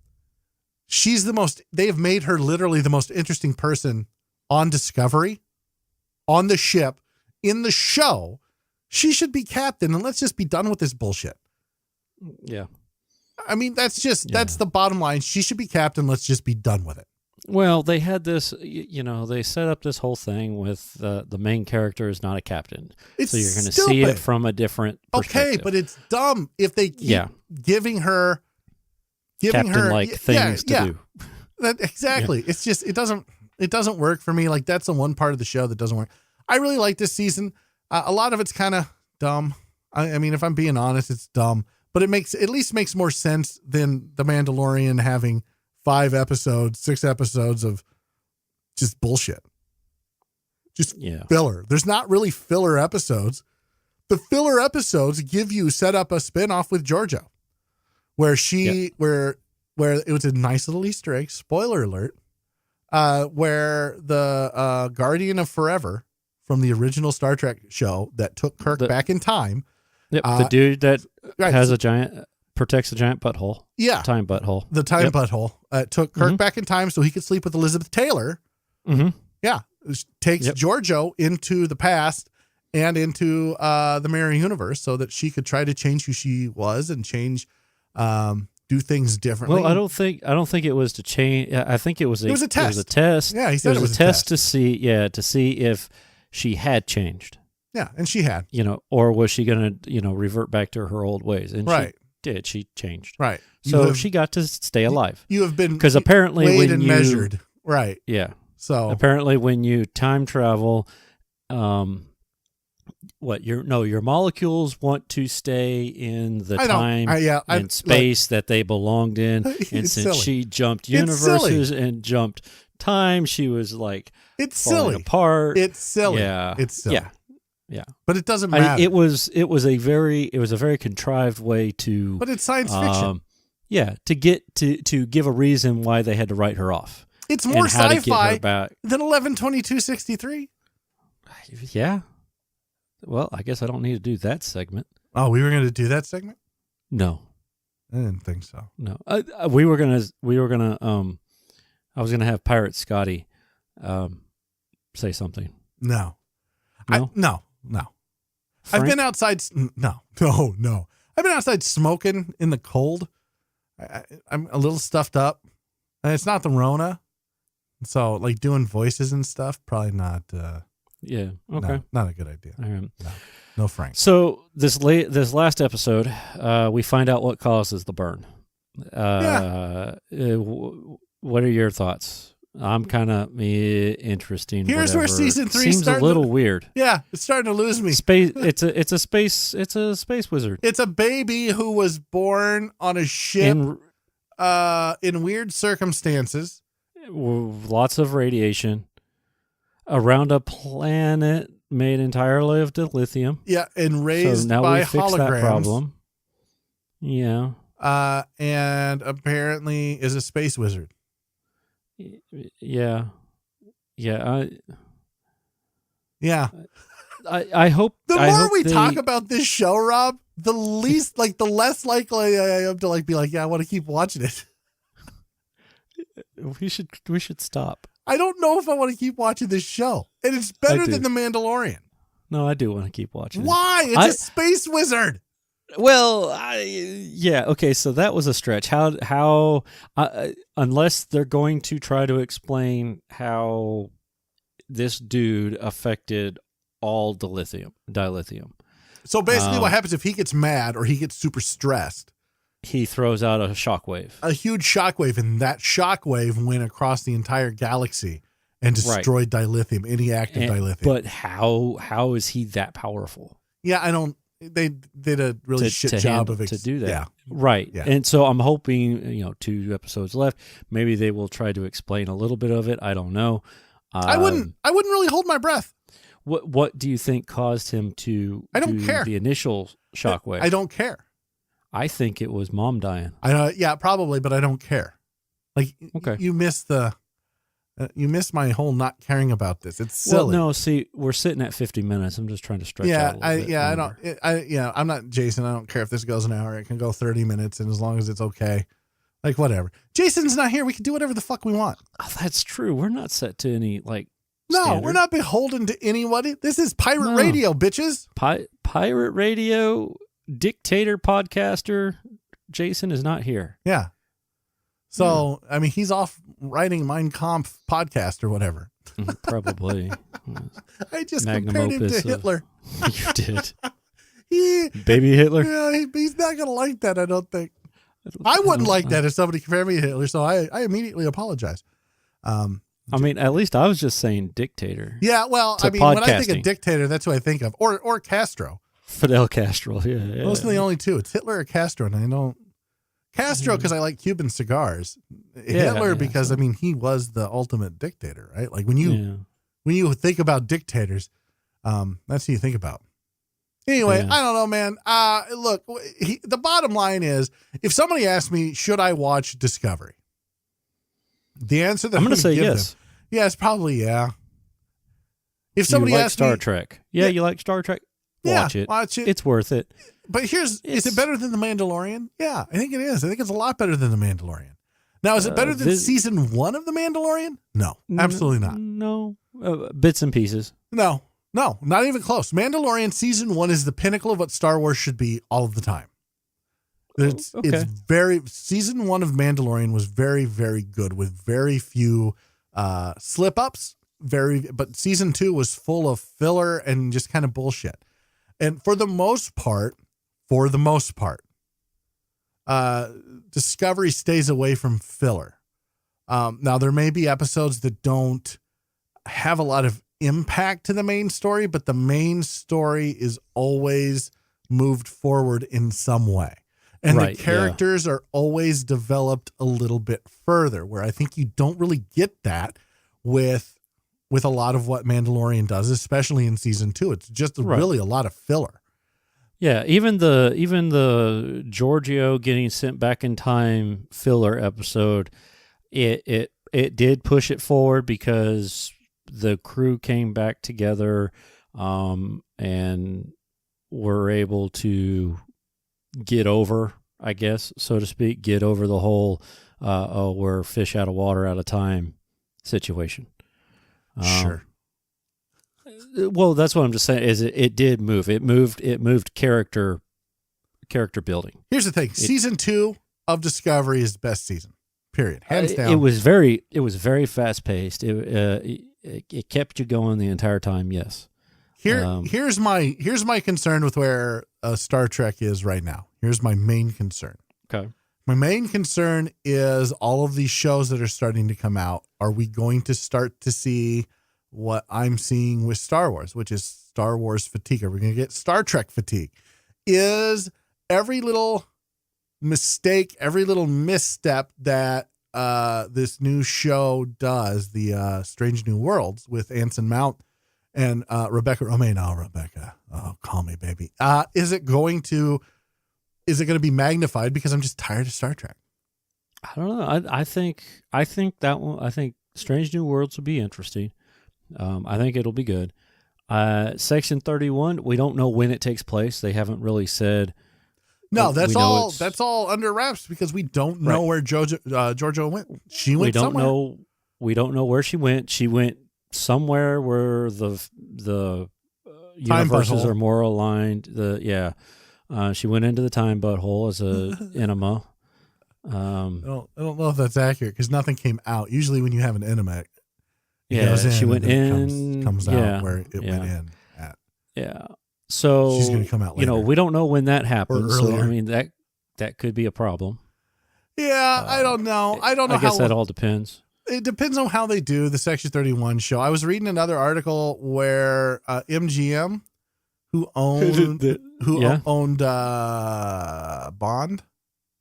they've made her literally the most interesting person on Discovery, on the ship, in the show. She should be captain, and let's just be done with this bullshit. Yeah. I mean, that's the bottom line. She should be captain. Let's just be done with it. Well, they had this, they set up this whole thing with the main character is not a captain. So you're going to see it from a different perspective. Okay, but it's dumb if they keep giving her captain-like things to do. Exactly. Yeah. It's just, it doesn't work for me. Like, that's the one part of the show that doesn't work. I really like this season. A lot of it's kind of dumb. I mean, if I'm being honest, it's dumb, but it at least makes more sense than The Mandalorian having 6 episodes of just bullshit. Just filler. There's not really filler episodes. The filler episodes set up a spinoff with Georgiou, where where it was a nice little Easter egg, spoiler alert, where the Guardian of Forever from the original Star Trek show that took Kirk back in time. Yep, the dude that protects a giant butthole. Yeah. Time butthole. The time butthole. Took Kirk back in time so he could sleep with Elizabeth Taylor. Mm-hmm. Yeah. Takes Georgiou into the past and into the mirror universe so that she could try to change who she was and change, do things differently. Well, I don't think it was to change. I think it was a test. It was a test. Yeah, he said it was a test to see if she had changed. Yeah, and she had. Or was she going to, revert back to her old ways? And right. she did. She changed. Right. So she got to stay alive. You have been because apparently weighed when and you measured. Right. Yeah. So apparently when you time travel, your molecules want to stay in the time and space that they belonged in. And since she jumped universes and jumped time, she was like, it's falling silly apart. It's silly. Yeah. It's silly. Yeah. But it doesn't matter. It was a very contrived way to. But it's science fiction. To get to give a reason why they had to write her off. It's more sci-fi than 11/22/63. Yeah. Well, I guess I don't need to do that segment. Oh, we were going to do that segment? No, I didn't think so. No, we were gonna. I was gonna have Pirate Scotty, say something. No. No. No. Frank? I've been outside. No. I've been outside smoking in the cold. I'm a little stuffed up, and it's not the Rona. So, like doing voices and stuff, probably not. Yeah. Okay. No, not a good idea. No, Frank. So this last episode, we find out what causes the burn. What are your thoughts? I'm kind of interesting. Here's where season 3 seems a little weird. Yeah, it's starting to lose me. Space. It's a space wizard. It's a baby who was born on a ship in weird circumstances. Lots of radiation around a planet made entirely of dilithium. Yeah, and raised so now by we fixed holograms. That problem. Yeah. And apparently is a space wizard. Yeah. Yeah. I hope the more we talk about this show, Rob, the less likely I am to be like, yeah, I want to keep watching it. We should stop. I don't know if I want to keep watching this show. And it's better than The Mandalorian. No, I do want to keep watching. Why? It's a space wizard. Well, okay, so that was a stretch. How unless they're going to try to explain how this dude affected all dilithium. So basically what happens if he gets mad or he gets super stressed? He throws out a shockwave. A huge shockwave, and that shockwave went across the entire galaxy and destroyed dilithium, any active dilithium. But how is he that powerful? Yeah, they did a really shit job to do that. Yeah. Right. Yeah. And so I'm hoping, 2 episodes left. Maybe they will try to explain a little bit of it. I don't know. I wouldn't really hold my breath. What do you think caused him to do care. The initial shockwave? I don't care. I think it was mom dying. Yeah, probably, but I don't care. Okay. You missed my whole not caring about this. It's silly. Well, no, see, we're sitting at 50 minutes. I'm just trying to stretch out a little bit. I'm not Jason. I don't care if this goes an hour. It can go 30 minutes, and as long as it's okay, whatever. Jason's not here. We can do whatever the fuck we want. Oh, that's true. We're not set to any No, standard. we're not beholden to anybody. This is pirate radio, bitches. Pirate radio dictator podcaster Jason is not here. Yeah. So, he's off writing Mein Kampf podcast or whatever. Probably. I just compared him to Hitler. You did. Baby Hitler? Yeah, he's not going to like that, I don't think. I wouldn't like that if somebody compared me to Hitler, so I immediately apologize. At least I was just saying dictator. Yeah, well, when I think of dictator, that's who I think of. Or Castro. Fidel Castro, yeah. Those are the only two. It's Hitler or Castro, and I don't... Castro because I like Cuban cigars. Hitler because, he was the ultimate dictator, right? When you think about dictators, that's who you think about. Anyway, I don't know, man. Look, the bottom line is, if somebody asked me, should I watch Discovery? The answer that I'm going to say yes. Yes, probably yeah. If somebody asked Star Trek. Yeah, you like Star Trek? Watch it. It's worth it. But is it better than The Mandalorian? Yeah, I think it is. I think it's a lot better than The Mandalorian. Now, is it better than season 1 of The Mandalorian? No, absolutely not. No. Bits and pieces. No. No, not even close. Mandalorian season 1 is the pinnacle of what Star Wars should be all of the time. It's season 1 of Mandalorian was very, very good with very few slip ups. But season 2 was full of filler and just kind of bullshit. And for the most part, Discovery stays away from filler. Now there may be episodes that don't have a lot of impact to the main story, but the main story is always moved forward in some way. And the characters are always developed a little bit further, where I think you don't really get that with a lot of what Mandalorian does, especially in season 2. It's just really a lot of filler. Yeah, even the Giorgio getting sent back in time filler episode, it did push it forward because the crew came back together and were able to get over, I guess, so to speak, get over the whole we're fish out of water out of time situation. Sure. Well, that's what I'm just saying. Is it did move? It moved character building. Here's the thing: season 2 of Discovery is the best season. Period. Hands down. It was very fast paced. It kept you going the entire time. Yes. Here's my concern with where Star Trek is right now. Here's my main concern. Okay. My main concern is all of these shows that are starting to come out. Are we going to start to see what I'm seeing with Star Wars, which is Star Wars fatigue? Are we going to get Star Trek fatigue? Is every little mistake, every little misstep that this new show does, the Strange New Worlds with Anson Mount and Rebecca Romijn, Rebecca, call me baby. Is it going to be magnified because I'm just tired of Star Trek? I don't know. I think that one. I think Strange New Worlds will be interesting. I think it'll be good. Section 31. We don't know when it takes place. They haven't really said. No, that's all under wraps because we don't know where Giorgio went. She went somewhere. We don't know where she went. She went somewhere where the universes are more aligned. She went into the time butthole as a enema. I don't know if that's accurate because nothing came out. Usually when you have an enema, she went in, comes out where it went in at. Yeah. So she's going to come out later. We don't know when that happens. Or earlier. So I mean that could be a problem. Yeah, I don't know. I guess that all depends. It depends on how they do the Section 31 show. I was reading another article where MGM, who owned Bond.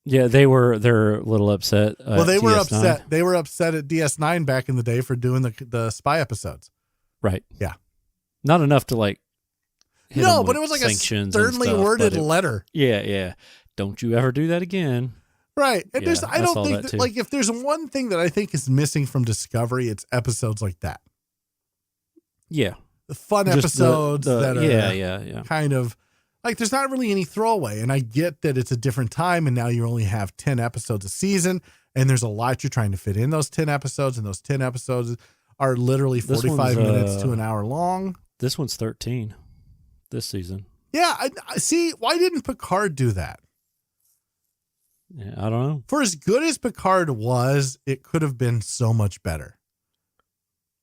Yeah, they're a little upset. They were DS9. upset. They were upset at DS9 back in the day for doing the spy episodes. Right. Yeah. Not enough to hit no, but it was like a sternly worded letter. Yeah. Don't you ever do that again. Right. And I don't think that if there's one thing that I think is missing from Discovery, it's episodes like that. Yeah. The fun episodes that are kind of like, there's not really any throwaway. And I get that it's a different time and now you only have 10 episodes a season and there's a lot you're trying to fit in those 10 episodes, and those 10 episodes are literally 45 minutes to an hour long. This one's 13 this season. Yeah. I see. Why didn't Picard do that? Yeah, I don't know. For as good as Picard was, it could have been so much better.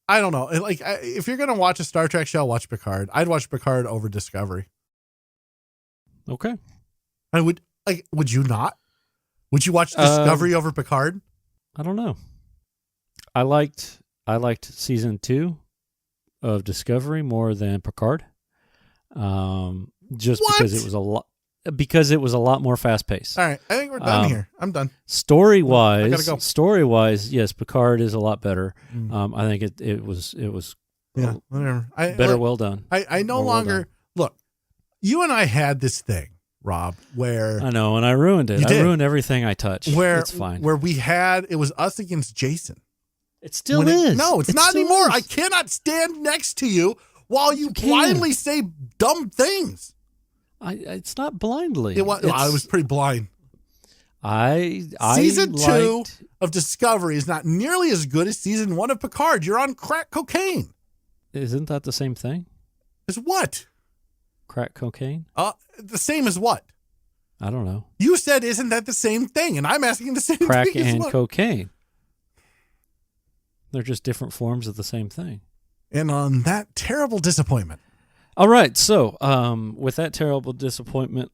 I don't know. Like, if you're going to watch a Star Trek show, watch Picard. I'd watch Picard over Discovery. Okay. Would you not? Would you watch Discovery over Picard? I don't know. I liked season 2 of Discovery more than Picard. Just because it was a lot more fast paced. All right. I think we're done here. I'm done. Story wise, I gotta go. Yes, Picard is a lot better. I think it was whatever. Well done. I no longer look. You and I had this thing, Rob, where I know, and I ruined it. I ruined everything I touched. It's fine. Where it was us against Jason. It still is. No, it's not anymore. I cannot stand next to you while you blindly say dumb things. It's not blindly. I was pretty blind. Season 2 of Discovery is not nearly as good as season 1 of Picard. You're on crack cocaine. Isn't that the same thing? Is what? Crack cocaine? The same as what? I don't know. You said, isn't that the same thing? And I'm asking the same Crack thing as and what? cocaine. They're just different forms of the same thing. And on that terrible disappointment. All right. So, with that terrible disappointment,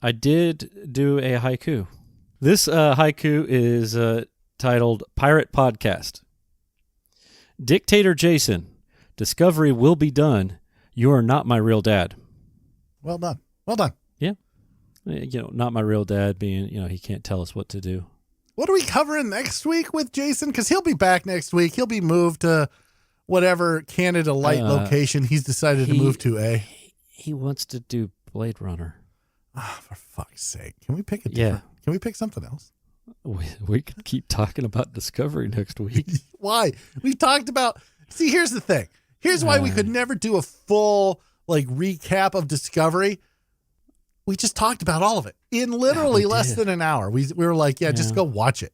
I did do a haiku. This haiku is titled Pirate Podcast. Dictator Jason, discovery will be done. You are not my real dad. Well done. Well done. Yeah. Not my real dad being, he can't tell us what to do. What are we covering next week with Jason? Because he'll be back next week. He'll be moved to whatever Canada Light location he's decided to move to. He wants to do Blade Runner. For fuck's sake. Can we pick a different? Yeah. Can we pick something else? We could keep talking about Discovery next week. Why? We talked about... See, here's the thing. Here's why we could never do a full recap of Discovery. We just talked about all of it in literally less than an hour. We were like, just go watch it.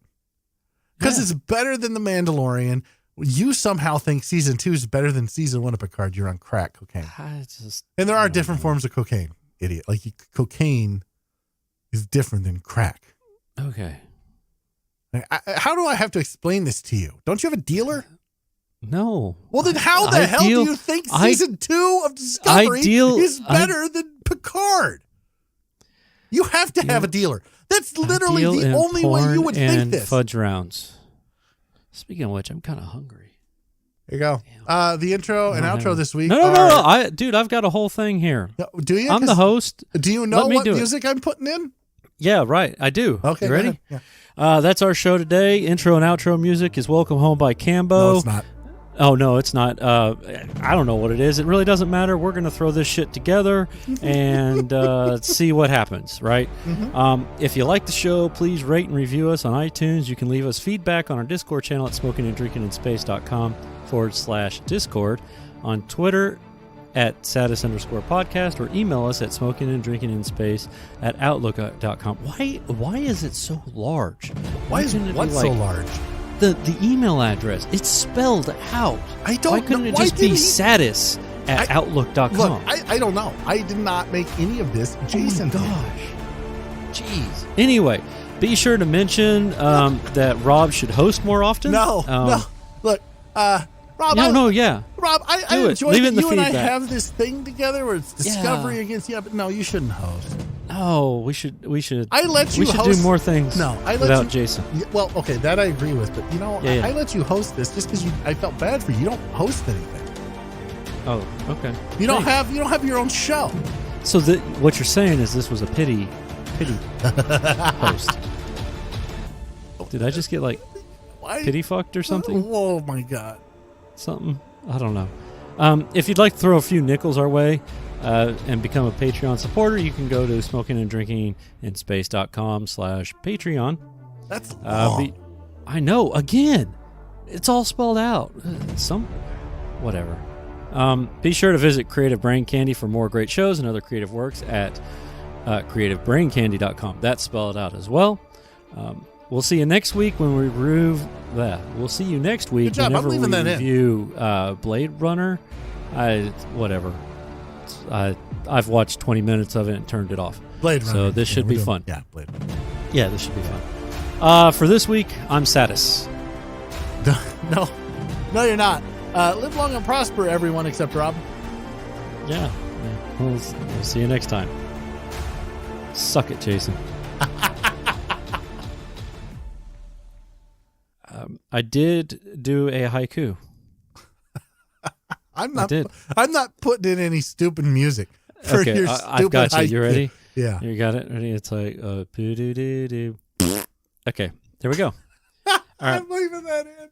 Because it's better than The Mandalorian. You somehow think season 2 is better than season 1 of Picard. You're on crack cocaine. And there are different forms of cocaine, idiot. Cocaine is different than crack. Okay. How do I have to explain this to you? Don't you have a dealer? No. Well, then how the hell do you think season 2 of Discovery is better than Picard? You have to have a dealer. That's literally the only way you would think this. Fudge rounds. Speaking of which, I'm kind of hungry. Here you go. The intro and outro this week. No. I've got a whole thing here. Do you? I'm the host. Do you know what music I'm putting in? Yeah, right. I do. Okay. You ready? Yeah. That's our show today. Intro and outro music is Welcome Home by Cambo. No, it's not. Oh, no, it's not. I don't know what it is. It really doesn't matter. We're going to throw this shit together and see what happens, right? Mm-hmm. If you like the show, please rate and review us on iTunes. You can leave us feedback on our Discord channel at smokinganddrinkinginspace.com/Discord, on Twitter at SaDiS_podcast, or email us at smokinganddrinkinginspace@outlook.com. Why is it so large? Why is what so large? The email address, it's spelled out. I don't know. Why couldn't it just be SaDiS at outlook.com? Look, I don't know. I did not make any of this. Jason gosh. Jeez. Anyway, be sure to mention that Rob should host more often. No. Look, Rob. Rob, I enjoy that you and I have this thing together where it's Discovery against but no, you shouldn't host. No, we should. I let you host. We should do more things. No, without Jason. Well, okay, that I agree with, but I let you host this just because I felt bad for you. You don't host anything. Oh, okay. You don't have your own show. So what you're saying is this was a pity host. Did I just get pity fucked or something? Oh my god. Something? I don't know. If you'd like to throw a few nickels our way and become a Patreon supporter, you can go to smokinganddrinkinginspace.com/Patreon. That's long. I know. Again, it's all spelled out. Whatever. Be sure to visit Creative Brain Candy for more great shows and other creative works at creativebraincandy.com. That's spelled out as well. We'll see you next week when we review that. We'll see you next week whenever we review Blade Runner. Whatever. I've watched 20 minutes of it and turned it off. Blade Runner. So this should be fun. Yeah, Blade Runner. Yeah, this should be fun. For this week, I'm SaDiS. No, you're not. Live long and prosper, everyone except Rob. Yeah. We'll see you next time. Suck it, Jason. I did do a haiku. I'm not putting in any stupid music for your stupid I've got you. haiku. You ready? Yeah. You got it? Ready? It's like, okay, there we go. All right. I'm leaving that in.